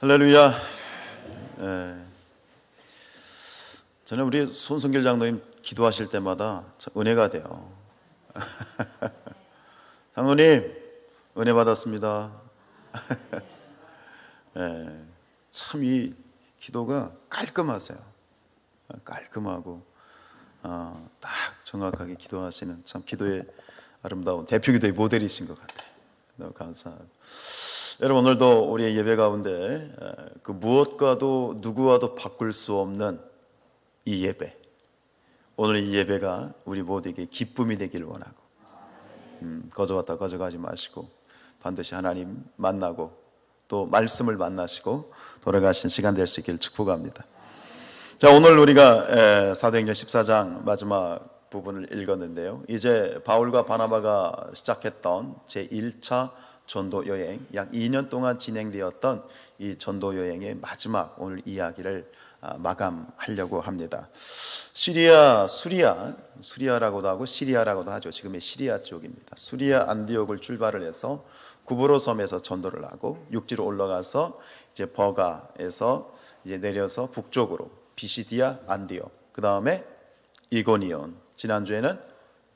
할렐루야. 저는 우리 손성길 장로님 기도하실 때마다 참 은혜가 돼요. 장로님 은혜 받았습니다. 참 이 기도가 깔끔하세요. 깔끔하고 딱 정확하게 기도하시는 참 기도의 아름다운 대표 기도의 모델이신 것 같아요. 너무 감사하고, 여러분 오늘도 우리의 예배 가운데 그 무엇과도 누구와도 바꿀 수 없는 이 예배, 오늘 이 예배가 우리 모두에게 기쁨이 되기를 원하고, 거저갔다 거저가지 마시고 반드시 하나님 만나고 또 말씀을 만나시고 돌아가신 시간 될 수 있기를 축복합니다. 자, 오늘 우리가 사도행전 14장 마지막 부분을 읽었는데요, 이제 바울과 바나바가 시작했던 제1차 전도 여행, 약 2년 동안 진행되었던 이 전도 여행의 마지막 오늘 이야기를 마감하려고 합니다. 수리아라고도 하고 시리아라고도 하죠. 지금의 시리아 지역입니다. 수리아 안디옥을 출발을 해서 구브로 섬에서 전도를 하고 육지로 올라가서 이제 버가에서 이제 내려서 북쪽으로 비시디아 안디옥, 그 다음에 이고니온, 지난주에는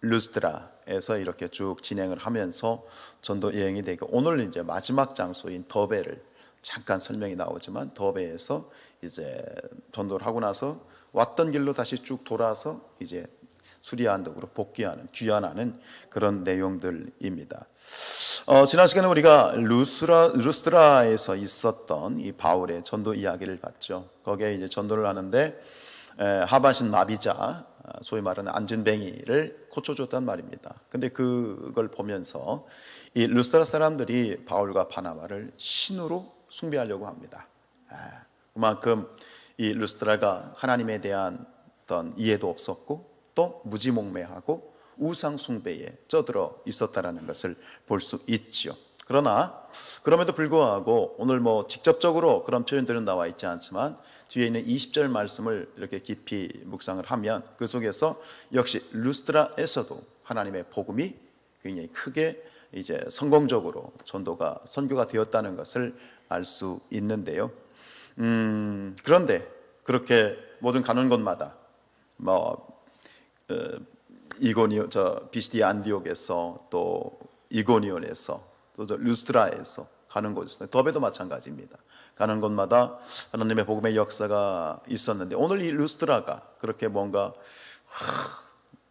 루스트라에서 이렇게 쭉 진행을 하면서 전도 여행이 되고, 오늘 이제 마지막 장소인 더베를 잠깐 설명이 나오지만 더베에서 이제 전도를 하고 나서 왔던 길로 다시 쭉 돌아서 이제 수리아 안독으로 복귀하는, 귀환하는 그런 내용들입니다. 지난 시간에 우리가 루스트라에서 있었던 이 바울의 전도 이야기를 봤죠. 거기에 이제 전도를 하는데 하반신 마비자, 소위 말하는 안진뱅이를 고쳐줬단 말입니다. 근데 그걸 보면서 이 루스트라 사람들이 바울과 바나바를 신으로 숭배하려고 합니다. 그만큼 이 루스트라가 하나님에 대한 어떤 이해도 없었고 또 무지몽매하고 우상 숭배에 쩌들어 있었다라는 것을 볼 수 있죠. 그러나 그럼에도 불구하고 오늘 뭐 직접적으로 그런 표현들은 나와 있지 않지만 뒤에 있는 20절 말씀을 이렇게 깊이 묵상을 하면 그 속에서 역시 루스트라에서도 하나님의 복음이 굉장히 크게 이제 성공적으로 선교가 되었다는 것을 알 수 있는데요. 그런데 그렇게 모든 가는 곳마다 비시디아 안디옥에서 또 이고니온에서 또 루스트라에서 가는 곳에서 더베도 마찬가지입니다. 가는 곳마다 하나님의 복음의 역사가 있었는데 오늘 이 루스트라가 그렇게 뭔가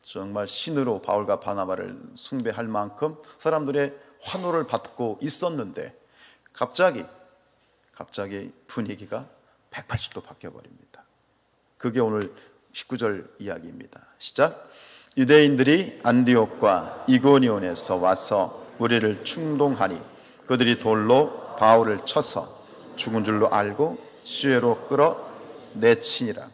정말 신으로 바울과 바나바를 숭배할 만큼 사람들의 환호를 받고 있었는데 갑자기 분위기가 180도 바뀌어버립니다. 그게 오늘 19절 이야기입니다. 시작. 유대인들이 안디옥과 이고니온에서 와서 우리를 충동하니 그들이 돌로 바울을 쳐서 죽은 줄로 알고 수레로 끌어 내치니라.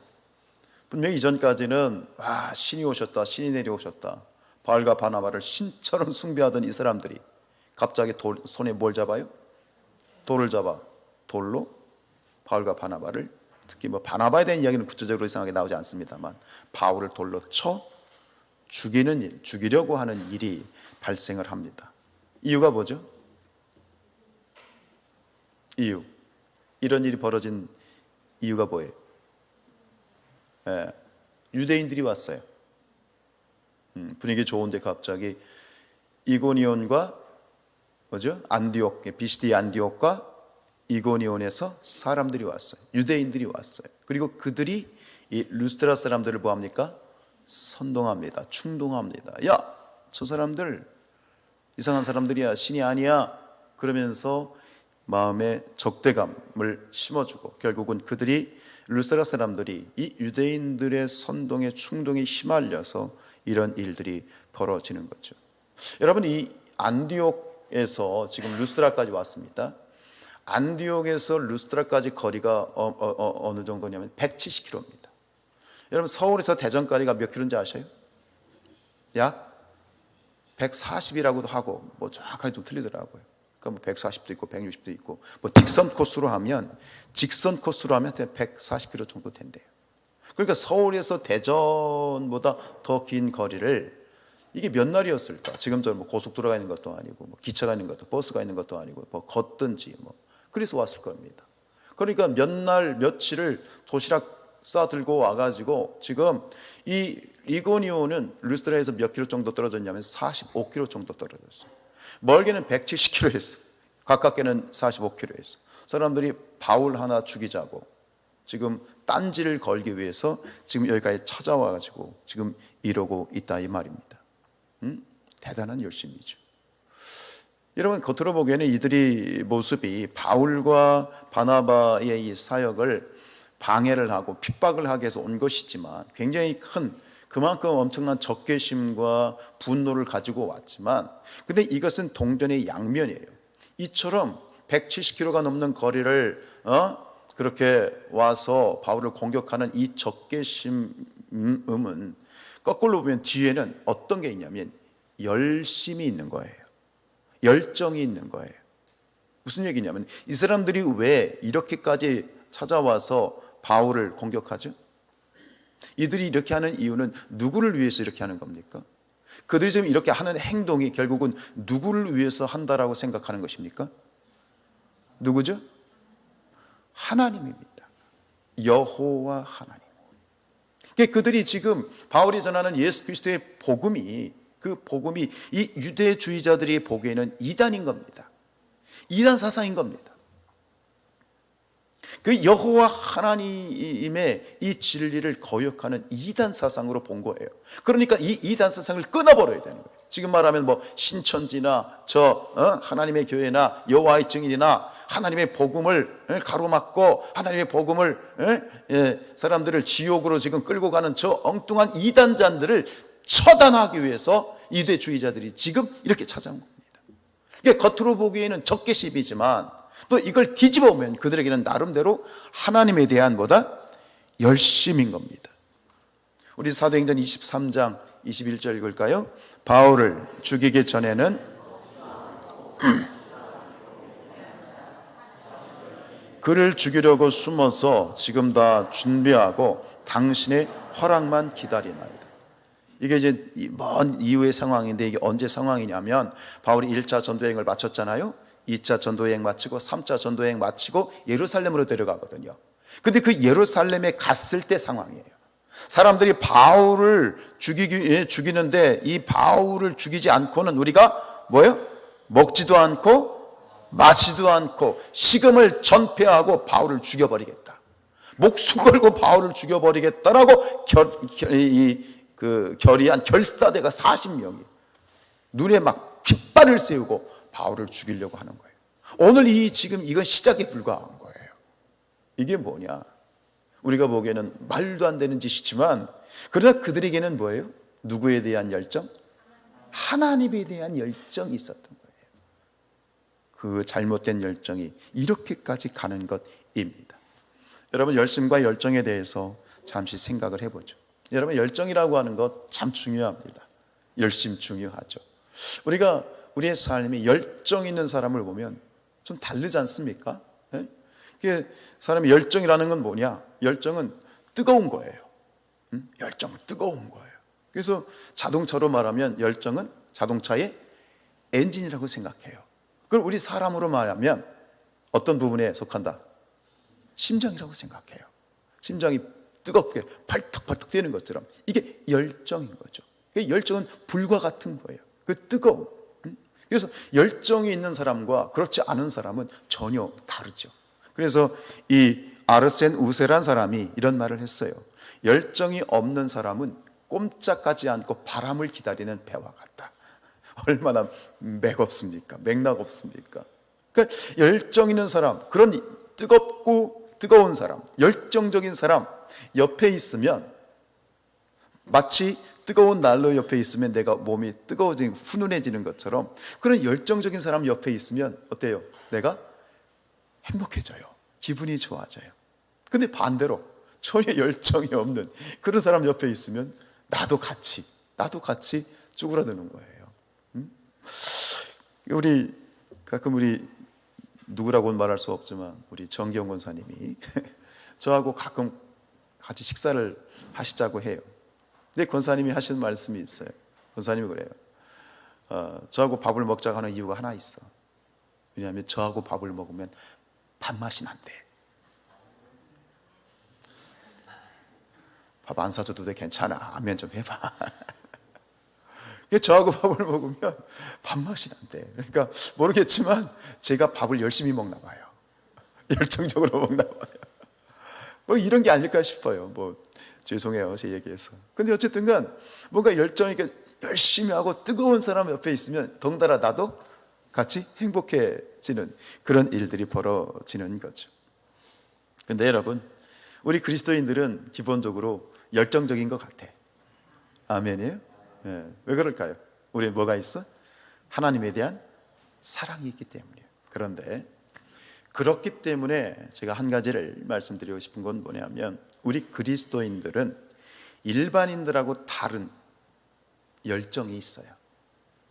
분명히 이전까지는 신이 오셨다, 신이 내려오셨다, 바울과 바나바를 신처럼 숭배하던 이 사람들이 갑자기 손에 뭘 잡아요? 돌을 잡아 돌로 바울과 바나바를, 특히 뭐 바나바에 대한 이야기는 구체적으로 이상하게 나오지 않습니다만 바울을 돌로 쳐 죽이는 일, 죽이려고 하는 일이 발생을 합니다. 이유가 뭐죠? 이런 일이 벌어진 이유가 뭐예요? 유대인들이 왔어요. 분위기 좋은데 갑자기 이고니온과 안디옥, 비시디아 안디옥과 이고니온에서 사람들이 왔어요. 유대인들이 왔어요. 그리고 그들이 이 루스트라 사람들을 뭐합니까? 선동합니다. 충동합니다. 야, 저 사람들 이상한 사람들이야, 신이 아니야. 그러면서 마음에 적대감을 심어주고 결국은 그들이, 루스트라 사람들이 이 유대인들의 선동에 충동에 휘말려서 이런 일들이 벌어지는 거죠. 여러분, 이 안디옥에서 지금 루스트라까지 왔습니다. 안디옥에서 루스트라까지 거리가 어느 정도냐면 170km입니다. 여러분, 서울에서 대전까지가 몇 킬로인지 아셔요? 약 140이라고도 하고 뭐 정확하게 좀 틀리더라고요. 그러니까 뭐 140도 있고 160도 있고 뭐 직선 코스로 하면 140km 정도 된대요. 그러니까 서울에서 대전보다 더 긴 거리를 이게 몇 날이었을까? 지금처럼 뭐 고속도로가 있는 것도 아니고 뭐 기차가 있는 것도, 버스가 있는 것도 아니고 뭐 걷든지 뭐 그래서 왔을 겁니다. 그러니까 몇 날 며칠을 도시락 싸들고 와가지고 지금 이 이고니온은 르스드라에서 몇 킬로 정도 떨어졌냐면 45킬로 정도 떨어졌어요. 멀게는 170킬로였어. 가깝게는 45킬로였어. 사람들이 바울 하나 죽이자고 지금 딴지를 걸기 위해서 지금 여기까지 찾아와가지고 지금 이러고 있다 이 말입니다. 대단한 열심이죠. 여러분 겉으로 보기에는 이들이 모습이 바울과 바나바의 이 사역을 방해를 하고 핍박을 하기 위해서 온 것이지만 굉장히 큰 그만큼 엄청난 적개심과 분노를 가지고 왔지만 근데 이것은 동전의 양면이에요. 이처럼 170km가 넘는 거리를 그렇게 와서 바울을 공격하는 이 적개심은 거꾸로 보면 뒤에는 어떤 게 있냐면 열심이 있는 거예요. 열정이 있는 거예요. 무슨 얘기냐면 이 사람들이 왜 이렇게까지 찾아와서 바울을 공격하죠? 이들이 이렇게 하는 이유는 누구를 위해서 이렇게 하는 겁니까? 그들이 지금 이렇게 하는 행동이 결국은 누구를 위해서 한다라고 생각하는 것입니까? 누구죠? 하나님입니다. 여호와 하나님. 그들이 지금 바울이 전하는 예수 그리스도의 복음이 그 복음이 이 유대주의자들이 보기에는 이단인 겁니다. 이단 사상인 겁니다. 그 여호와 하나님의 이 진리를 거역하는 이단 사상으로 본 거예요. 그러니까 이 이단 사상을 끊어버려야 되는 거예요. 지금 말하면 뭐 신천지나 하나님의 교회나 여호와의 증인이나 하나님의 복음을 가로막고 하나님의 복음을 사람들을 지옥으로 지금 끌고 가는 저 엉뚱한 이단자들을 처단하기 위해서 유대주의자들이 지금 이렇게 찾아온 겁니다. 이게 겉으로 보기에는 적개심이지만 또 이걸 뒤집어 보면 그들에게는 나름대로 하나님에 대한 뭐다? 열심인 겁니다. 우리 사도행전 23장 21절 읽을까요? 바울을 죽이기 전에는 그를 죽이려고 숨어서 지금 다 준비하고 당신의 허락만 기다리나이다. 이게 이제 먼 이후의 상황인데 이게 언제 상황이냐면 바울이 1차 전도여행을 마쳤잖아요. 2차 전도여행 마치고 3차 전도여행 마치고 예루살렘으로 데려가거든요. 근데 그 예루살렘에 갔을 때 상황이에요. 사람들이 바울을 죽이는데 이 바울을 죽이지 않고는 우리가 뭐예요? 먹지도 않고 마시지도 않고 식음을 전폐하고 바울을 죽여버리겠다. 목숨 걸고 바울을 죽여버리겠다라고 결의한 결사대가 40명이 눈에 막 핏발을 세우고 바울을 죽이려고 하는 거예요. 오늘 지금 이건 시작에 불과한 거예요. 이게 뭐냐? 우리가 보기에는 말도 안 되는 짓이지만 그러나 그들에게는 뭐예요? 누구에 대한 열정? 하나님에 대한 열정이 있었던 거예요. 그 잘못된 열정이 이렇게까지 가는 것입니다. 여러분 열심과 열정에 대해서 잠시 생각을 해보죠. 여러분 열정이라고 하는 것 참 중요합니다. 열심 중요하죠. 우리가 우리의 삶이 열정 있는 사람을 보면 좀 다르지 않습니까? 사람의 열정이라는 건 뭐냐? 열정은 뜨거운 거예요. 열정은 뜨거운 거예요. 그래서 자동차로 말하면 열정은 자동차의 엔진이라고 생각해요. 그걸 우리 사람으로 말하면 어떤 부분에 속한다? 심장이라고 생각해요. 심장이 뜨겁게 팔떡팔떡 뛰는 것처럼 이게 열정인 거죠. 열정은 불과 같은 거예요. 그 뜨거움. 그래서 열정이 있는 사람과 그렇지 않은 사람은 전혀 다르죠. 그래서 이 아르센 우세란 사람이 이런 말을 했어요. 열정이 없는 사람은 꼼짝하지 않고 바람을 기다리는 배와 같다. 얼마나 맥없습니까? 맥락 없습니까? 그러니까 열정 있는 사람, 그런 뜨겁고 뜨거운 사람, 열정적인 사람 옆에 있으면 마치 뜨거운 난로 옆에 있으면 내가 몸이 뜨거워지고 훈훈해지는 것처럼 그런 열정적인 사람 옆에 있으면 어때요? 내가 행복해져요. 기분이 좋아져요. 근데 반대로 전혀 열정이 없는 그런 사람 옆에 있으면 나도 같이 쭈그라드는 거예요. 가끔 우리 누구라고는 말할 수 없지만 우리 정기영 권사님이 저하고 가끔 같이 식사를 하시자고 해요. 근데 권사님이 하시는 말씀이 있어요. 권사님이 그래요. 저하고 밥을 먹자고 하는 이유가 하나 있어. 왜냐하면 저하고 밥을 먹으면 밥맛이 난대. 밥 안 사줘도 돼, 괜찮아, 아멘 좀 해봐. 저하고 밥을 먹으면 밥맛이 난대. 그러니까 모르겠지만 제가 밥을 열심히 먹나 봐요. 열정적으로 먹나 봐요. 뭐 이런 게 아닐까 싶어요. 뭐 죄송해요, 제 얘기해서. 근데 어쨌든 간 뭔가 열정이 열심히 하고 뜨거운 사람 옆에 있으면 덩달아 나도 같이 행복해지는 그런 일들이 벌어지는 거죠. 근데 여러분, 우리 그리스도인들은 기본적으로 열정적인 것 같아. 아멘이에요? 네. 왜 그럴까요? 우리 뭐가 있어? 하나님에 대한 사랑이 있기 때문이에요. 그런데 그렇기 때문에 제가 한 가지를 말씀드리고 싶은 건 뭐냐면, 우리 그리스도인들은 일반인들하고 다른 열정이 있어요.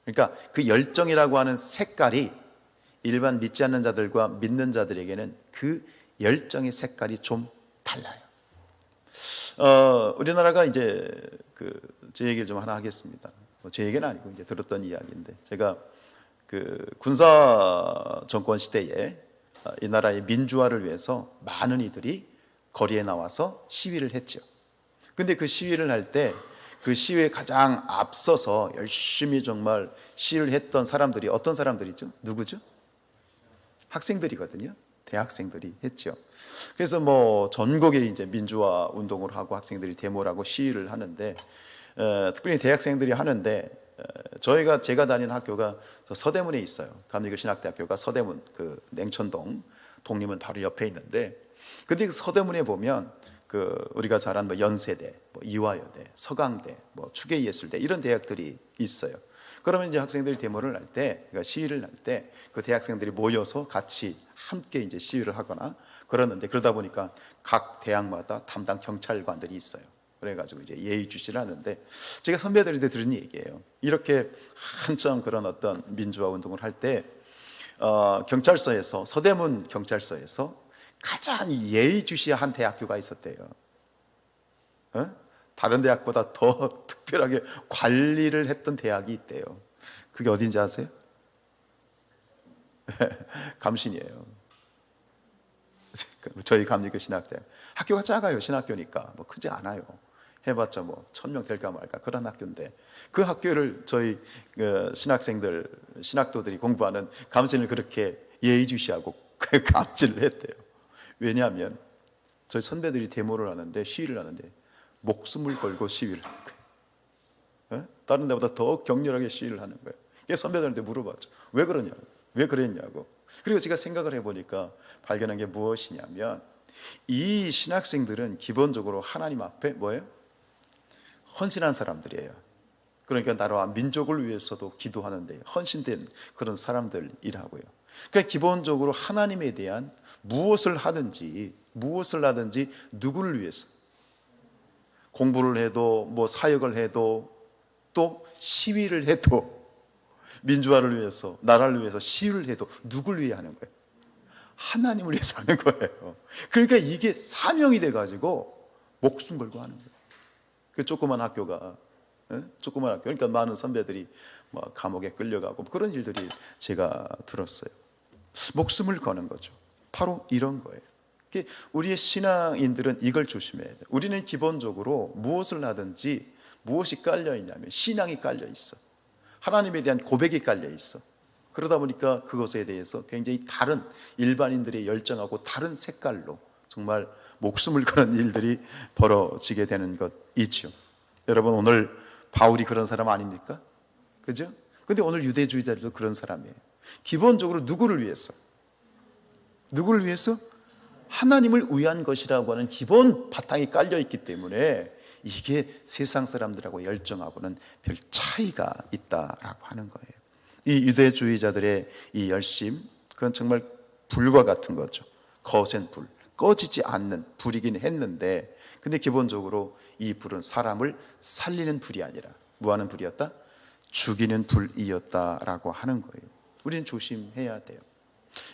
그러니까 그 열정이라고 하는 색깔이 일반 믿지 않는 자들과 믿는 자들에게는 그 열정의 색깔이 좀 달라요. 우리나라가 이제 제 얘기를 좀 하나 하겠습니다. 제 얘기는 아니고 이제 들었던 이야기인데, 제가 군사 정권 시대에 이 나라의 민주화를 위해서 많은 이들이 거리에 나와서 시위를 했죠. 근데 그 시위를 할 때 그 시위에 가장 앞서서 열심히 정말 시위를 했던 사람들이 어떤 사람들이죠? 누구죠? 학생들이거든요. 대학생들이 했죠. 그래서 뭐 전국에 이제 민주화 운동을 하고 학생들이 데모를 하고 시위를 하는데, 특별히 대학생들이 하는데, 제가 다니는 학교가 서대문에 있어요. 감리교 신학대학교가 서대문 냉천동 독립은 바로 옆에 있는데, 근데 그 서대문에 보면 우리가 잘 아는 연세대, 이화여대, 서강대, 추계예술대 이런 대학들이 있어요. 그러면 이제 학생들이 데모를 할 때, 그러니까 시위를 할 때 그 대학생들이 모여서 같이 함께 이제 시위를 하거나 그러는데, 그러다 보니까 각 대학마다 담당 경찰관들이 있어요. 그래가지고 이제 예의주시를 하는데, 제가 선배들한테 들은 얘기예요. 이렇게 한참 그런 어떤 민주화 운동을 할 때 경찰서에서, 서대문 경찰서에서 가장 예의주시한 대학교가 있었대요. 다른 대학보다 더 특별하게 관리를 했던 대학이 있대요. 그게 어딘지 아세요? 감신이에요. 저희 감리교 신학대 학교가 작아요. 신학교니까 크지 않아요. 해봤자 1000명 될까 말까 그런 학교인데, 그 학교를 저희 신학도들이 공부하는 감신을 그렇게 예의주시하고 감시를 했대요. 왜냐하면 저희 선배들이 데모를 하는데, 시위를 하는데 목숨을 걸고 시위를 하는 거예요. 다른 데보다 더 격렬하게 시위를 하는 거예요. 그래서 선배들한테 물어봤죠. 왜 그러냐고, 왜 그랬냐고. 그리고 제가 생각을 해보니까 발견한 게 무엇이냐면, 이 신학생들은 기본적으로 하나님 앞에 뭐예요? 헌신한 사람들이에요. 그러니까 나라와 민족을 위해서도 기도하는데 헌신된 그런 사람들이라고요. 그러니까 기본적으로 하나님에 대한 무엇을 하든지 누구를 위해서, 공부를 해도 사역을 해도 또 시위를 해도, 민주화를 위해서 나라를 위해서 시위를 해도 누굴 위해 하는 거예요? 하나님을 위해서 하는 거예요. 그러니까 이게 사명이 돼가지고 목숨 걸고 하는 거예요. 그 조그만 학교가, 조그만 학교, 그러니까 많은 선배들이 감옥에 끌려가고 그런 일들이 제가 들었어요. 목숨을 거는 거죠. 바로 이런 거예요. 우리의 신앙인들은 이걸 조심해야 돼요. 우리는 기본적으로 무엇을 하든지 무엇이 깔려 있냐면 신앙이 깔려 있어. 하나님에 대한 고백이 깔려 있어. 그러다 보니까 그것에 대해서 굉장히 다른 일반인들의 열정하고 다른 색깔로 정말 목숨을 거는 일들이 벌어지게 되는 것이죠. 여러분, 오늘 바울이 그런 사람 아닙니까? 그죠? 근데 오늘 유대주의자들도 그런 사람이에요. 기본적으로 누구를 위해서? 하나님을 위한 것이라고 하는 기본 바탕이 깔려 있기 때문에 이게 세상 사람들하고 열정하고는 별 차이가 있다라고 하는 거예요. 이 유대주의자들의 이 열심, 그건 정말 불과 같은 거죠. 거센 불, 꺼지지 않는 불이긴 했는데, 근데 기본적으로 이 불은 사람을 살리는 불이 아니라 뭐 하는 불이었다? 죽이는 불이었다라고 하는 거예요. 우리는 조심해야 돼요.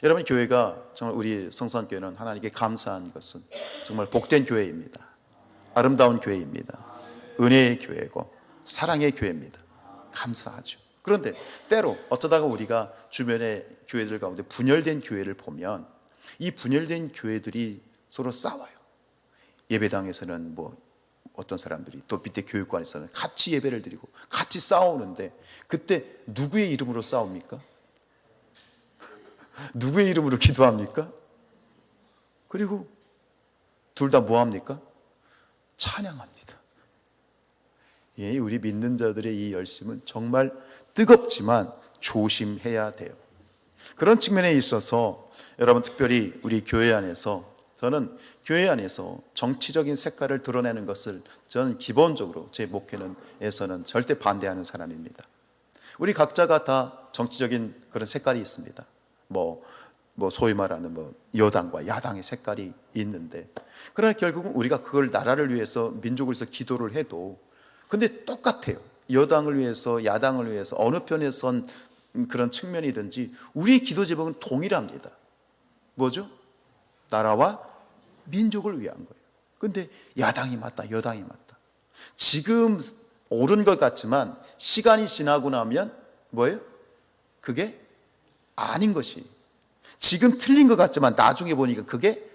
여러분, 교회가 정말, 우리 성산교회는 하나님께 감사한 것은 정말 복된 교회입니다. 아름다운 교회입니다. 은혜의 교회고 사랑의 교회입니다. 감사하죠. 그런데 때로 어쩌다가 우리가 주변의 교회들 가운데 분열된 교회를 보면 이 분열된 교회들이 서로 싸워요. 예배당에서는 어떤 사람들이 또 밑에 교육관에서는 같이 예배를 드리고 같이 싸우는데 그때 누구의 이름으로 싸웁니까? 누구의 이름으로 기도합니까? 그리고 둘 다 뭐합니까? 찬양합니다. 예, 우리 믿는 자들의 이 열심은 정말 뜨겁지만 조심해야 돼요. 그런 측면에 있어서 여러분, 특별히 우리 교회 안에서, 저는 교회 안에서 정치적인 색깔을 드러내는 것을 저는 기본적으로 제 목회에서는 절대 반대하는 사람입니다. 우리 각자가 다 정치적인 그런 색깔이 있습니다. 뭐 소위 말하는 여당과 야당의 색깔이 있는데, 그러나 결국은 우리가 그걸 나라를 위해서, 민족을 위해서 기도를 해도 근데 똑같아요. 여당을 위해서, 야당을 위해서 어느 편에 선 그런 측면이든지 우리의 기도 제목은 동일합니다. 뭐죠? 나라와 민족을 위한 거예요. 근데 야당이 맞다, 여당이 맞다. 지금 옳은 것 같지만 시간이 지나고 나면 뭐예요? 그게 아닌 것이, 지금 틀린 것 같지만 나중에 보니까 그게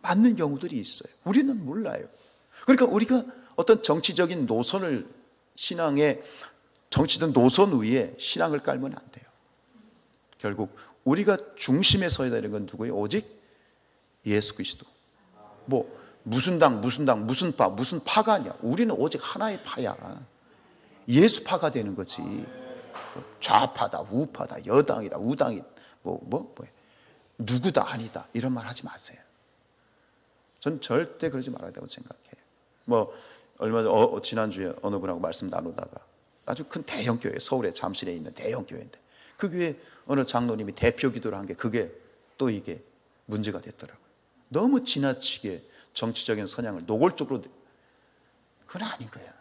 맞는 경우들이 있어요. 우리는 몰라요. 그러니까 우리가 어떤 정치적인 노선을, 신앙의 정치적 노선 위에 신앙을 깔면 안 돼요. 결국 우리가 중심에 서야 되는 건 누구예요? 오직 예수 그리스도. 무슨 당, 무슨 파, 무슨 파가 아니야. 우리는 오직 하나의 파야. 예수 파가 되는 거지. 좌파다, 우파다, 여당이다, 우당이다, 누구다, 아니다, 이런 말 하지 마세요. 전 절대 그러지 말아야 된다고 생각해요. 얼마 전 지난주에 어느 분하고 말씀 나누다가 아주 큰 대형 교회, 서울에 잠실에 있는 대형 교회인데 그 교회 어느 장로님이 대표 기도를 한 게 그게 또 이게 문제가 됐더라고요. 너무 지나치게 정치적인 성향을 노골적으로, 그건 아닌 거야.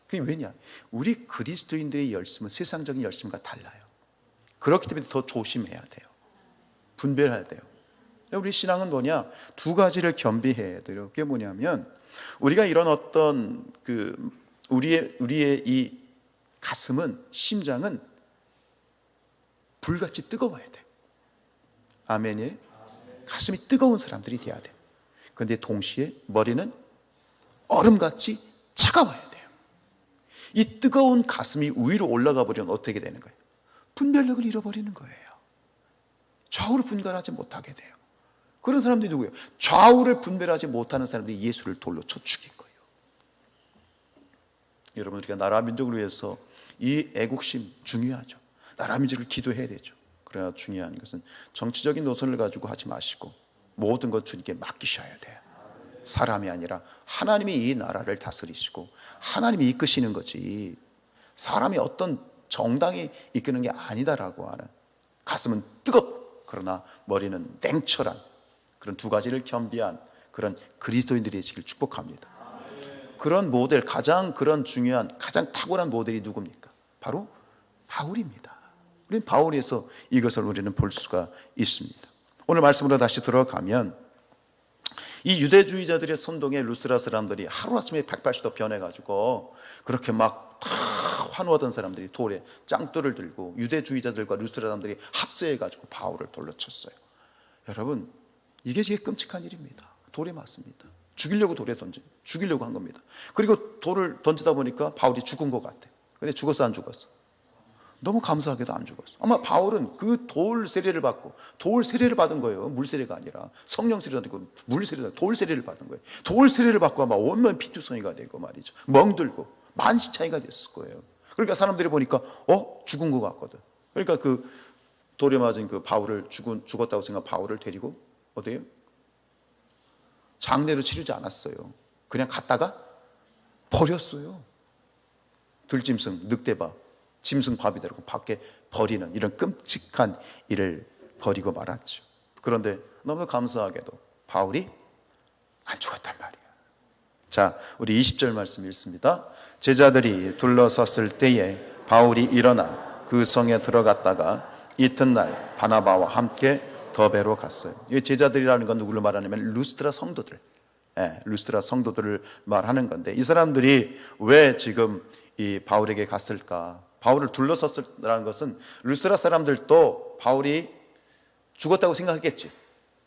그게 왜냐? 우리 그리스도인들의 열심은 세상적인 열심과 달라요. 그렇기 때문에 더 조심해야 돼요. 분별해야 돼요. 우리 신앙은 뭐냐? 두 가지를 겸비해야 돼요. 그게 뭐냐면 우리가 이런 어떤 우리의 이 가슴은, 심장은 불같이 뜨거워야 돼. 아멘이에요? 가슴이 뜨거운 사람들이 돼야 돼. 그런데 동시에 머리는 얼음같이 차가워야 돼요. 이 뜨거운 가슴이 위로 올라가 버리면 어떻게 되는 거예요? 분별력을 잃어버리는 거예요. 좌우를 분별하지 못하게 돼요. 그런 사람들이 누구예요? 좌우를 분별하지 못하는 사람들이 예수를 돌로 쳐 죽인 거예요. 여러분, 우리가 나라 민족을 위해서 이 애국심 중요하죠. 나라 민족을 기도해야 되죠. 그러나 중요한 것은 정치적인 노선을 가지고 하지 마시고 모든 것 주님께 맡기셔야 돼요. 사람이 아니라 하나님이 이 나라를 다스리시고 하나님이 이끄시는 거지, 사람이 어떤 정당이 이끄는 게 아니다라고 하는, 가슴은 뜨겁 그러나 머리는 냉철한 그런 두 가지를 겸비한 그런 그리스도인들이 되시길 축복합니다. 그런 모델, 가장 그런 중요한, 가장 탁월한 모델이 누굽니까? 바로 바울입니다. 우리는 바울에서 이것을 우리는 볼 수가 있습니다. 오늘 말씀으로 다시 들어가면 이 유대주의자들의 선동에 루스드라 사람들이 하루아침에 180도 변해가지고 그렇게 막 환호하던 사람들이 돌에 짱돌을 들고 유대주의자들과 루스드라 사람들이 합세해가지고 바울을 돌로 쳤어요. 여러분, 이게 되게 끔찍한 일입니다. 돌에 맞습니다. 죽이려고 죽이려고 한 겁니다. 그리고 돌을 던지다 보니까 바울이 죽은 것 같아. 근데 죽었어, 안 죽었어? 너무 감사하게도 안 죽었어. 아마 바울은 그 돌 세례를 받고, 돌 세례를 받은 거예요. 물 세례가 아니라 성령 세례가 아니고 물 세례가, 돌 세례를 받은 거예요. 돌 세례를 받고 아마 온몸 피투성이가 되고 말이죠. 멍들고 만시차이가 됐을 거예요. 그러니까 사람들이 보니까 죽은 것 같거든. 그러니까 그 돌에 맞은 그 바울을, 죽었다고 생각한 바울을 데리고 어디에요? 장례를 치르지 않았어요. 그냥 갔다가 버렸어요. 들짐승, 늑대밥, 짐승밥이 되고 밖에 버리는 이런 끔찍한 일을 벌이고 말았죠. 그런데 너무 감사하게도 바울이 안 죽었단 말이에요. 자, 우리 20절 말씀 읽습니다. 제자들이 둘러섰을 때에 바울이 일어나 그 성에 들어갔다가 이튿날 바나바와 함께 더베로 갔어요. 이 제자들이라는 건 누구를 말하냐면 루스드라 성도들, 루스드라 성도들을 말하는 건데, 이 사람들이 왜 지금 이 바울에게 갔을까? 바울을 둘러섰다는 것은 루스드라 사람들도 바울이 죽었다고 생각했겠지.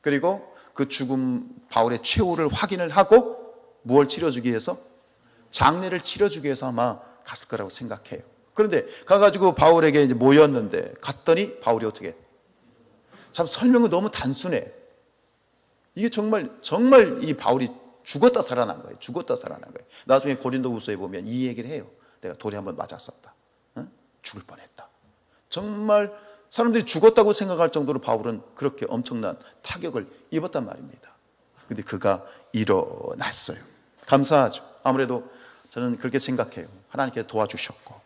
그리고 그 죽음, 바울의 최후를 확인을 하고 무엇을 치러주기 위해서 장례를 치러주기 위해서 아마 갔을 거라고 생각해요. 그런데 가가지고 바울에게 이제 모였는데 갔더니 바울이 어떻게? 참 설명은 너무 단순해. 이게 정말 이 바울이 죽었다 살아난 거예요. 죽었다 살아난 거예요. 나중에 고린도후서에 보면 이 얘기를 해요. 내가 돌에 한번 맞았었다. 응? 죽을 뻔했다. 정말 사람들이 죽었다고 생각할 정도로 바울은 그렇게 엄청난 타격을 입었단 말입니다. 근데 그가 일어났어요. 감사하죠. 아무래도 저는 그렇게 생각해요. 하나님께서 도와주셨고,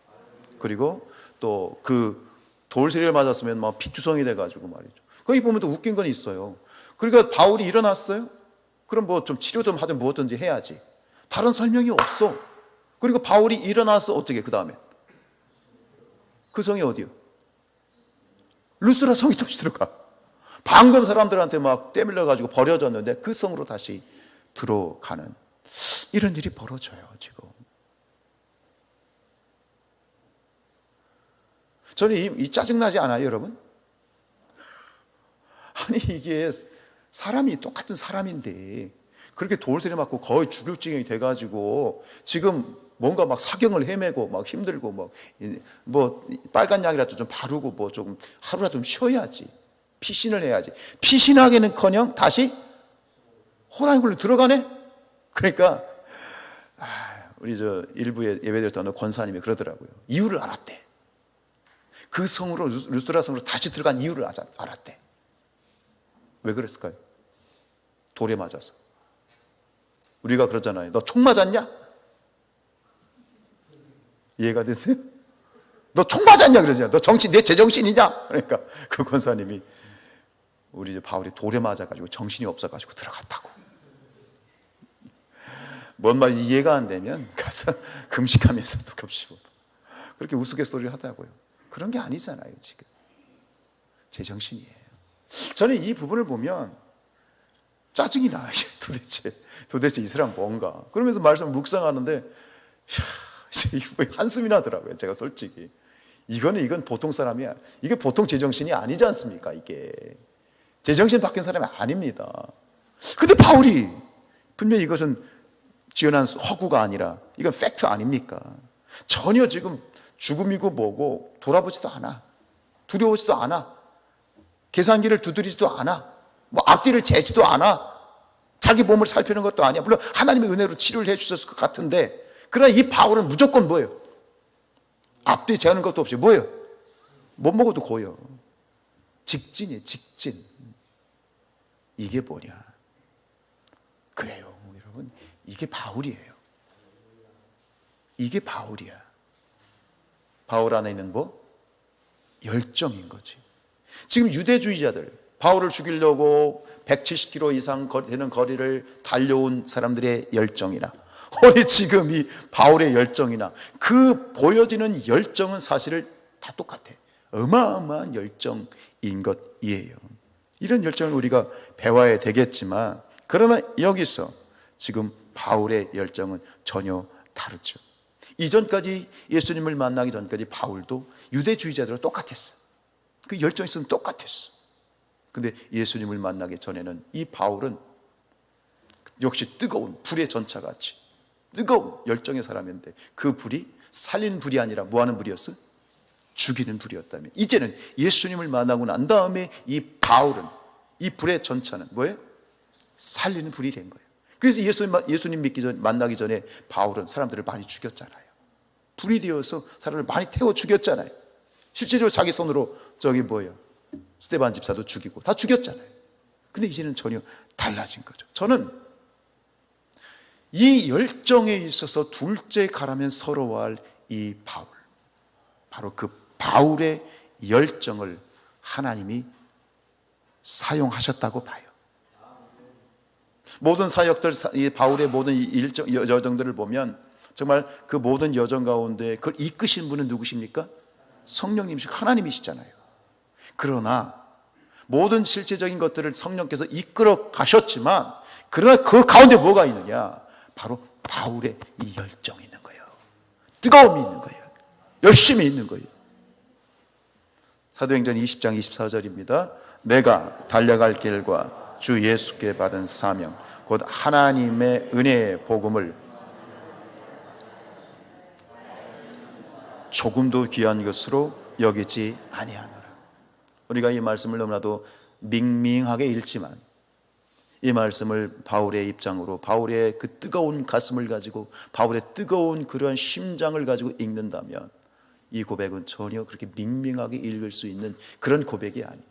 그리고 또 그 돌세례를 맞았으면 막 피투성이 돼가지고 말이죠. 거기 보면 또 웃긴 건 있어요. 그러니까 바울이 일어났어요. 그럼 뭐 좀 치료 좀 하든 무엇든지 해야지. 다른 설명이 없어. 그리고 바울이 일어나서 어떻게 그 다음에 그 성이 어디요? 루스드라 성이 다시 들어가. 방금 사람들한테 막 떼밀려가지고 버려졌는데 그 성으로 다시 들어가는 이런 일이 벌어져요 지금. 저는 이 짜증나지 않아요 여러분? 아니 이게 사람이 똑같은 사람인데 그렇게 돌세례 맞고 거의 죽을 지경이 돼가지고 지금 뭔가 막 사경을 헤매고 막 힘들고 뭐 빨간 약이라도 좀 바르고 뭐 조금 하루라도 좀 쉬어야지. 피신을 해야지. 피신하기는커녕 다시 호랑이 굴로 들어가네. 그러니까 우리 저 일부에 예배드렸던 권사님이 그러더라고요. 이유를 알았대. 그 성으로 루스드라 성으로 다시 들어간 이유를 알았대. 왜 그랬을까요? 돌에 맞아서. 우리가 그러잖아요. 너 총 맞았냐? 이해가 되세요? 너 총 맞았냐 그러잖아요. 너 내 제정신이냐? 그러니까 그 권사님이 우리 바울이 돌에 맞아가지고 정신이 없어가지고 들어갔다고. 뭔 말인지 이해가 안 되면 가서 금식하면서도 겹치고 그렇게 우스갯소리를 하다고요. 그런 게 아니잖아요 지금. 제정신이에요. 저는 이 부분을 보면 짜증이 나요. 도대체 이 사람 뭔가. 그러면서 말씀을 묵상하는데 한숨이 나더라고요. 제가 솔직히 이건 보통 사람이야. 이게 보통 제정신이 아니지 않습니까? 이게 제정신 바뀐 사람이 아닙니다. 근데 바울이 분명히 이것은 지어낸 허구가 아니라 이건 팩트 아닙니까? 전혀 지금 죽음이고 뭐고 돌아보지도 않아. 두려워지도 않아. 계산기를 두드리지도 않아. 뭐 앞뒤를 재지도 않아. 자기 몸을 살피는 것도 아니야. 물론 하나님의 은혜로 치료를 해주셨을 것 같은데, 그러나 이 바울은 무조건 뭐예요? 앞뒤 재는 것도 없이 뭐예요? 못 먹어도 고요. 직진이에요. 직진. 이게 뭐냐? 그래요 여러분, 이게 바울이에요. 이게 바울이야. 바울 안에 있는 뭐? 열정인 거지. 지금 유대주의자들, 바울을 죽이려고 170km 이상 되는 거리를 달려온 사람들의 열정이나 우리 지금 이 바울의 열정이나 그 보여지는 열정은 사실을 다 똑같아. 어마어마한 열정인 것이에요. 이런 열정을 우리가 배워야 되겠지만, 그러나 여기서 지금 바울의 열정은 전혀 다르죠. 이전까지 예수님을 만나기 전까지 바울도 유대주의자들과 똑같았어. 그 열정이 있으면 똑같았어. 근데 예수님을 만나기 전에는 이 바울은 역시 뜨거운 불의 전차같이 뜨거운 열정의 사람인데, 그 불이 살리는 불이 아니라 뭐 하는 불이었어? 죽이는 불이었다면, 이제는 예수님을 만나고 난 다음에 이 바울은, 이 불의 전차는 뭐예요? 살리는 불이 된 거예요. 그래서 예수님 만나기 전에 바울은 사람들을 많이 죽였잖아요. 불이 되어서 사람을 많이 태워 죽였잖아요. 실제로 자기 손으로 스데반 집사도 죽이고 다 죽였잖아요. 근데 이제는 전혀 달라진 거죠. 저는 이 열정에 있어서 둘째 가라면 서러워할 이 바울, 바로 그 바울의 열정을 하나님이 사용하셨다고 봐요. 모든 사역들, 바울의 모든 여정들을 보면 정말 그 모든 여정 가운데 그걸 이끄신 분은 누구십니까? 성령님이시고 하나님이시잖아요. 그러나 모든 실제적인 것들을 성령께서 이끌어 가셨지만, 그러나 그 가운데 뭐가 있느냐? 바로 바울의 이 열정이 있는 거예요. 뜨거움이 있는 거예요. 열심히 있는 거예요. 사도행전 20장 24절입니다. 내가 달려갈 길과 주 예수께 받은 사명 곧 하나님의 은혜의 복음을 조금도 귀한 것으로 여기지 아니하노라. 우리가 이 말씀을 너무나도 밍밍하게 읽지만 이 말씀을 바울의 입장으로, 바울의 그 뜨거운 가슴을 가지고, 바울의 뜨거운 그러한 심장을 가지고 읽는다면 이 고백은 전혀 그렇게 밍밍하게 읽을 수 있는 그런 고백이 아니에요.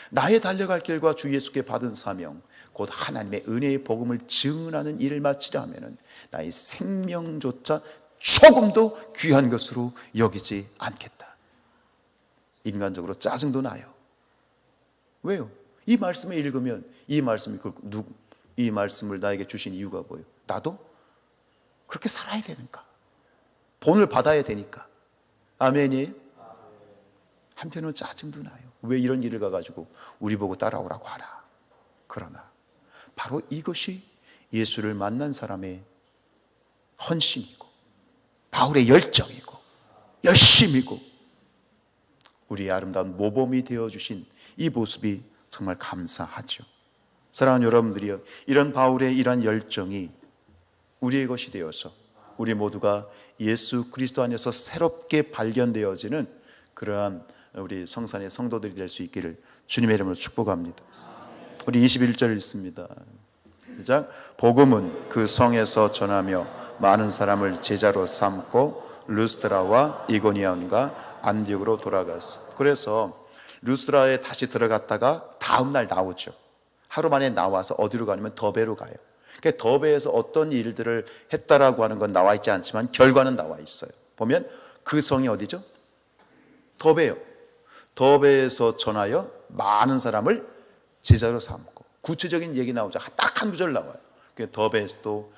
나의 달려갈 길과 주 예수께 받은 사명, 곧 하나님의 은혜의 복음을 증언하는 일을 마치려 하면은 나의 생명조차 조금도 귀한 것으로 여기지 않겠다. 인간적으로 짜증도 나요. 왜요? 이 말씀을 읽으면 이 말씀을 나에게 주신 이유가 뭐예요? 나도 그렇게 살아야 되는가? 본을 받아야 되니까. 아멘이에요? 한편으로는 짜증도 나요. 왜 이런 일을 가가지고 우리 보고 따라오라고 하나? 그러나 바로 이것이 예수를 만난 사람의 헌신이고 바울의 열정이고 열심이고 우리의 아름다운 모범이 되어주신 이 모습이 정말 감사하죠. 사랑하는 여러분들이요, 이런 바울의 이런 열정이 우리의 것이 되어서 우리 모두가 예수 그리스도 안에서 새롭게 발견되어지는 그러한 우리 성산의 성도들이 될 수 있기를 주님의 이름으로 축복합니다. 우리 21절 읽습니다. 시작. 복음은 그 성에서 전하며 많은 사람을 제자로 삼고 루스드라와 이고니온과 안디옥으로 돌아갔어. 그래서 루스드라에 다시 들어갔다가 다음 날 나오죠. 하루 만에 나와서 어디로 가냐면 더베로 가요. 그러니까 더베에서 어떤 일들을 했다라고 하는 건 나와 있지 않지만 결과는 나와 있어요. 보면 그 성이 어디죠? 더베요. 더베에서 전하여 많은 사람을 제자로 삼고, 구체적인 얘기 나오죠. 딱 한 구절 나와요. 더베에서도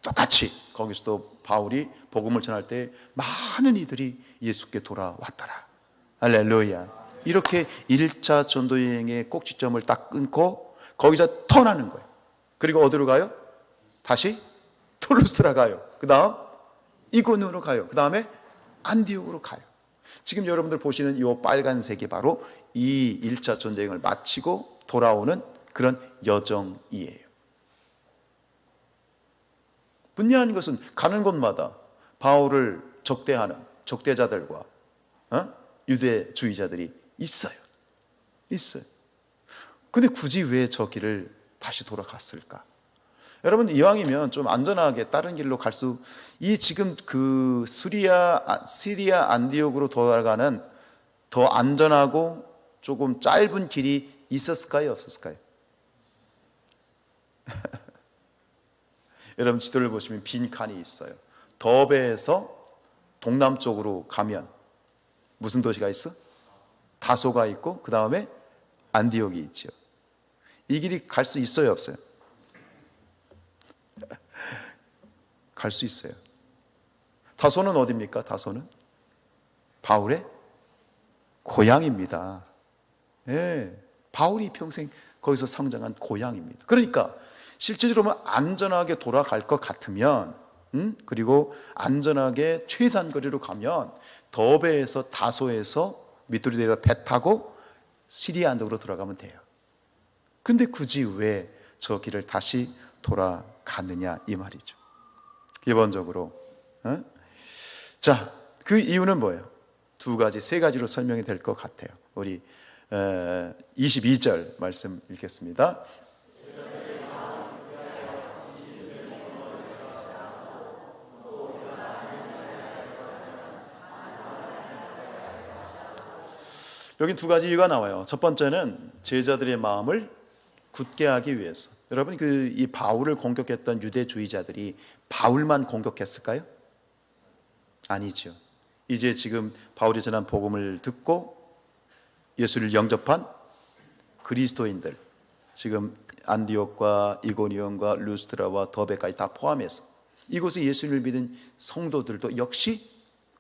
똑같이 거기서도 바울이 복음을 전할 때 많은 이들이 예수께 돌아왔더라. 할렐루야. 이렇게 1차 전도 여행의 꼭지점을 딱 끊고 거기서 턴하는 거예요. 그리고 어디로 가요? 다시 툴루스라 가요. 그 다음 이고니온으로 가요. 그 다음에 안디옥으로 가요. 지금 여러분들 보시는 이 빨간색이 바로 이 1차 전도 여행을 마치고 돌아오는 그런 여정이에요. 분명한 것은 가는 곳마다 바울을 적대하는 적대자들과 유대주의자들이 있어요. 근데 굳이 왜 저 길을 다시 돌아갔을까? 여러분, 이왕이면 좀 안전하게 다른 길로 갈 수, 이 지금 그 시리아 안디옥으로 돌아가는 더 안전하고 조금 짧은 길이 있었을까요? 없었을까요? 여러분 지도를 보시면 빈 칸이 있어요. 더베에서 동남쪽으로 가면 무슨 도시가 있어? 다소가 있고 그 다음에 안디옥이 있죠. 이 길이 갈 수 있어요, 없어요? 갈 수 있어요. 다소는 어디입니까? 다소는 바울의 고향입니다. 예, 바울이 평생 거기서 성장한 고향입니다. 그러니까 실제적으로 안전하게 돌아갈 것 같으면, 그리고 안전하게 최단 거리로 가면 더베에서 다소에서 밑으로 내려 배 타고 시리아 안쪽으로 들어가면 돼요. 근데 굳이 왜 저 길을 다시 돌아갔느냐 이 말이죠. 기본적으로 자, 그 이유는 뭐예요? 세 가지로 설명이 될 것 같아요. 우리 22절 말씀 읽겠습니다. 여기 두 가지 이유가 나와요. 첫 번째는 제자들의 마음을 굳게 하기 위해서. 여러분, 이 바울을 공격했던 유대주의자들이 바울만 공격했을까요? 아니죠. 이제 지금 바울이 전한 복음을 듣고 예수를 영접한 그리스도인들, 지금 안디옥과 이고니온과 루스드라와 더베까지 다 포함해서 이곳에 예수를 믿은 성도들도 역시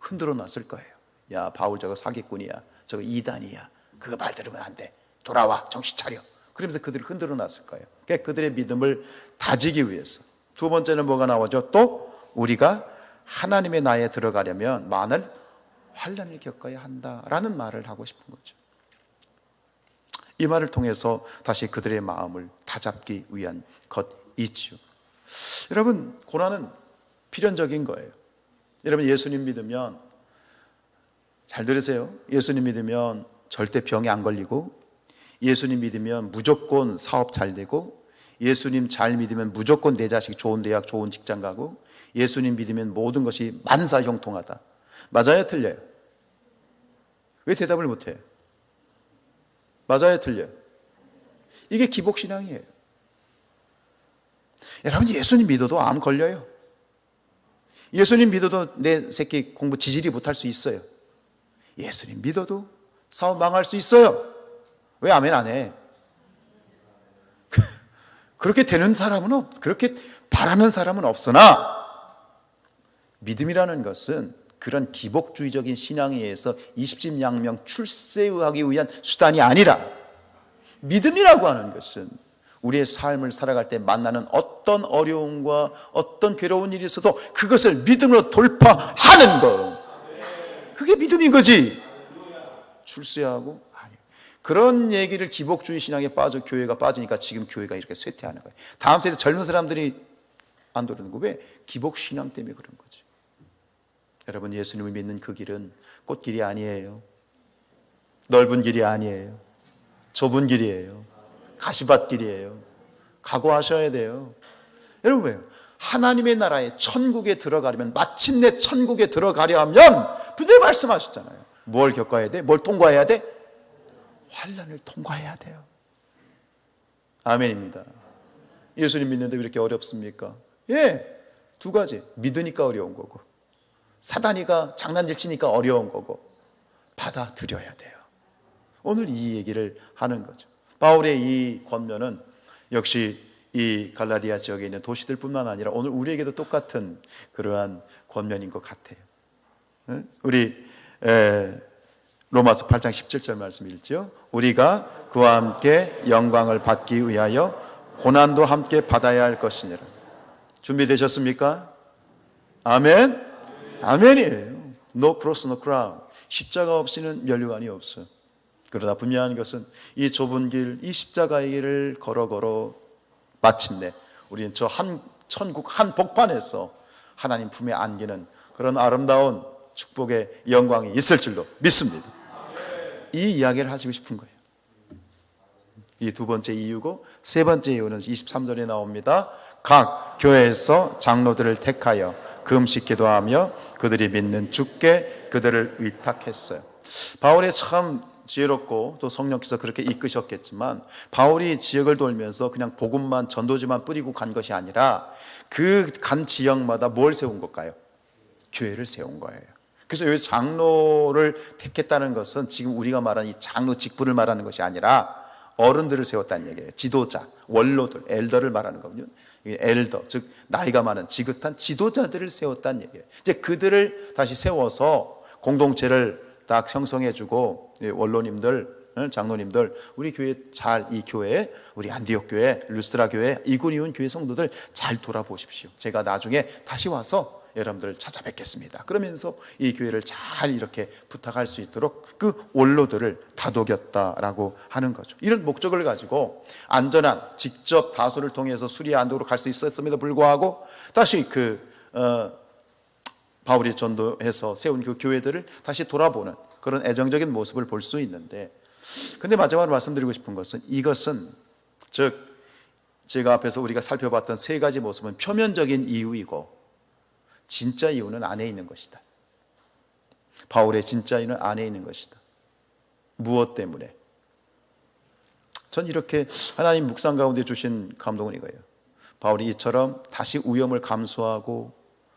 흔들어 놨을 거예요. 야, 바울 저거 사기꾼이야, 저거 이단이야, 그거 말 들으면 안 돼, 돌아와, 정신 차려. 그러면서 그들을 흔들어 놨을 거예요. 그러니까 그들의 믿음을 다지기 위해서. 두 번째는 뭐가 나오죠? 또 우리가 하나님의 나라에 들어가려면 많은 환난을 겪어야 한다라는 말을 하고 싶은 거죠. 이 말을 통해서 다시 그들의 마음을 다잡기 위한 것이지요. 여러분, 고난은 필연적인 거예요. 여러분 예수님 믿으면, 잘 들으세요, 예수님 믿으면 절대 병에 안 걸리고, 예수님 믿으면 무조건 사업 잘 되고, 예수님 잘 믿으면 무조건 내 자식 좋은 대학 좋은 직장 가고, 예수님 믿으면 모든 것이 만사형통하다. 맞아요, 틀려요? 왜 대답을 못해요? 맞아요, 틀려요? 이게 기복신앙이에요. 여러분 예수님 믿어도 암 걸려요. 예수님 믿어도 내 새끼 공부 지질이 못할 수 있어요. 예수님 믿어도 사업 망할 수 있어요. 왜 아멘 안 해? 그렇게 되는 사람은 그렇게 바라는 사람은 없으나, 믿음이라는 것은 그런 기복주의적인 신앙에 의해서 이십집양명 출세하기 위한 수단이 아니라, 믿음이라고 하는 것은 우리의 삶을 살아갈 때 만나는 어떤 어려움과 어떤 괴로운 일이 있어도 그것을 믿음으로 돌파하는 것, 그게 믿음인 거지. 출세하고 아니, 그런 얘기를 기복주의 신앙에 빠져 교회가 빠지니까 지금 교회가 이렇게 쇠퇴하는 거예요. 다음 세대 젊은 사람들이 안 들어오는 거, 왜? 기복신앙 때문에 그런 거지. 여러분 예수님을 믿는 그 길은 꽃길이 아니에요. 넓은 길이 아니에요. 좁은 길이에요. 가시밭길이에요. 각오하셔야 돼요. 여러분 왜요? 하나님의 나라에 천국에 들어가려면, 마침내 천국에 들어가려 하면 분명히 말씀하셨잖아요. 뭘 겪어야 돼? 뭘 통과해야 돼? 환난을 통과해야 돼요. 아멘입니다. 예수님 믿는데 왜 이렇게 어렵습니까? 예, 두 가지. 믿으니까 어려운 거고, 사단이가 장난질 치니까 어려운 거고, 받아들여야 돼요. 오늘 이 얘기를 하는 거죠. 바울의 이 권면은 역시 이 갈라디아 지역에 있는 도시들뿐만 아니라 오늘 우리에게도 똑같은 그러한 권면인 것 같아요. 우리 로마서 8장 17절 말씀 읽죠. 우리가 그와 함께 영광을 받기 위하여 고난도 함께 받아야 할 것이니라. 준비되셨습니까? 아멘? 아멘이에요. No cross, no crown. 십자가 없이는 면류관이 없어요. 그러나 분명한 것은 이 좁은 길, 이 십자가의 길을 걸어 마침내 우리는 저 한 천국 한 복판에서 하나님 품에 안기는 그런 아름다운 축복의 영광이 있을 줄로 믿습니다. 이 이야기를 하시고 싶은 거예요. 이 두 번째 이유고, 세 번째 이유는 23절에 나옵니다. 각 교회에서 장로들을 택하여 금식 기도하며 그들이 믿는 주께 그들을 위탁했어요. 바울이 참 지혜롭고 또 성령께서 그렇게 이끄셨겠지만, 바울이 지역을 돌면서 그냥 복음만, 전도지만 뿌리고 간 것이 아니라 그 간 지역마다 뭘 세운 걸까요? 교회를 세운 거예요. 그래서 여기 장로를 택했다는 것은 지금 우리가 말하는 이 장로 직분을 말하는 것이 아니라 어른들을 세웠다는 얘기예요. 지도자, 원로들, 엘더를 말하는 거거든요. 엘더, 즉 나이가 많은 지긋한 지도자들을 세웠다는 얘기예요. 이제 그들을 다시 세워서 공동체를 딱 형성해주고, 원로님들, 장로님들, 우리 교회 이 교회, 우리 안디옥 교회, 루스드라 교회, 이군 교회 성도들 잘 돌아보십시오. 제가 나중에 다시 와서 여러분들 찾아뵙겠습니다. 그러면서 이 교회를 잘 이렇게 부탁할 수 있도록 그 원로들을 다독였다라고 하는 거죠. 이런 목적을 가지고 안전한, 직접 다소를 통해서 수리아 안독으로 갈 수 있었음에도 불구하고 다시 바울이 전도해서 세운 그 교회들을 다시 돌아보는 그런 애정적인 모습을 볼 수 있는데, 근데 마지막으로 말씀드리고 싶은 것은, 이것은 즉 제가 앞에서 우리가 살펴봤던 세 가지 모습은 표면적인 이유이고 진짜 이유는 안에 있는 것이다. 바울의 진짜 이유는 안에 있는 것이다. 무엇 때문에? 전 이렇게 하나님 묵상 가운데 주신 감동은 이거예요. 바울이 이처럼 다시 위험을 감수하고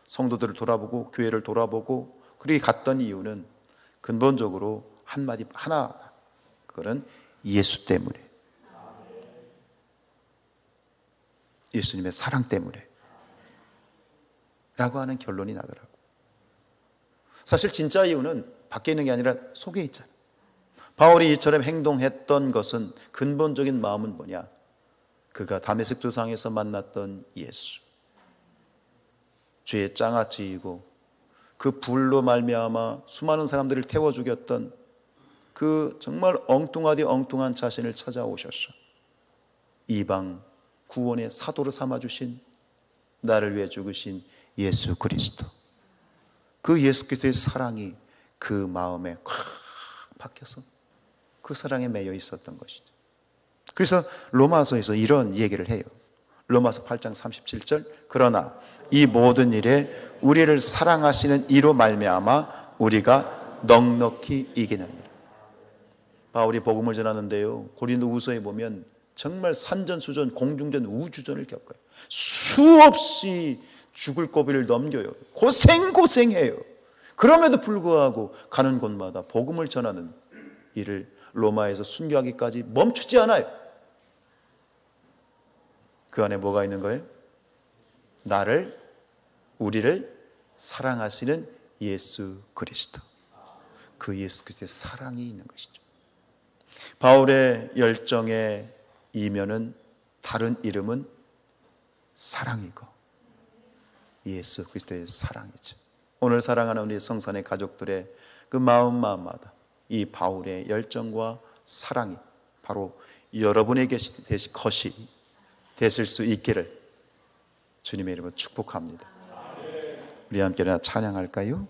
성도들을 돌아보고 교회를 돌아보고 그렇게 갔던 이유는 근본적으로 하나, 그거는 예수 때문에, 예수님의 사랑 때문에 라고 하는 결론이 나더라고. 사실 진짜 이유는 밖에 있는 게 아니라 속에 있잖아. 바울이 이처럼 행동했던 것은 근본적인 마음은 뭐냐? 그가 다메섹 도상에서 만났던 예수, 죄의 장아찌이고 그 불로 말미암아 수많은 사람들을 태워 죽였던 그 정말 엉뚱하디 엉뚱한 자신을 찾아오셨어. 이방 구원의 사도로 삼아주신, 나를 위해 죽으신 예수 그리스도. 그 예수 그리스도의 사랑이 그 마음에 콱 박혀서 그 사랑에 매여 있었던 것이죠. 그래서 로마서에서 이런 얘기를 해요. 로마서 8장 37절, 그러나 이 모든 일에 우리를 사랑하시는 이로 말미암아 우리가 넉넉히 이기느니라. 바울이 복음을 전하는데요, 고린도후서에 보면 정말 산전수전, 공중전, 우주전을 겪어요. 수없이 죽을 고비를 넘겨요. 고생해요. 그럼에도 불구하고 가는 곳마다 복음을 전하는 일을 로마에서 순교하기까지 멈추지 않아요. 그 안에 뭐가 있는 거예요? 우리를 사랑하시는 예수 그리스도. 그 예수 그리스도의 사랑이 있는 것이죠. 바울의 열정의 이면은, 다른 이름은 사랑이고 예수 그리스도의 사랑이죠. 오늘 사랑하는 우리 성산의 가족들의 그 마음마다 이 바울의 열정과 사랑이 바로 여러분에게 것이 되실 수 있기를 주님의 이름으로 축복합니다. 우리 함께 찬양할까요?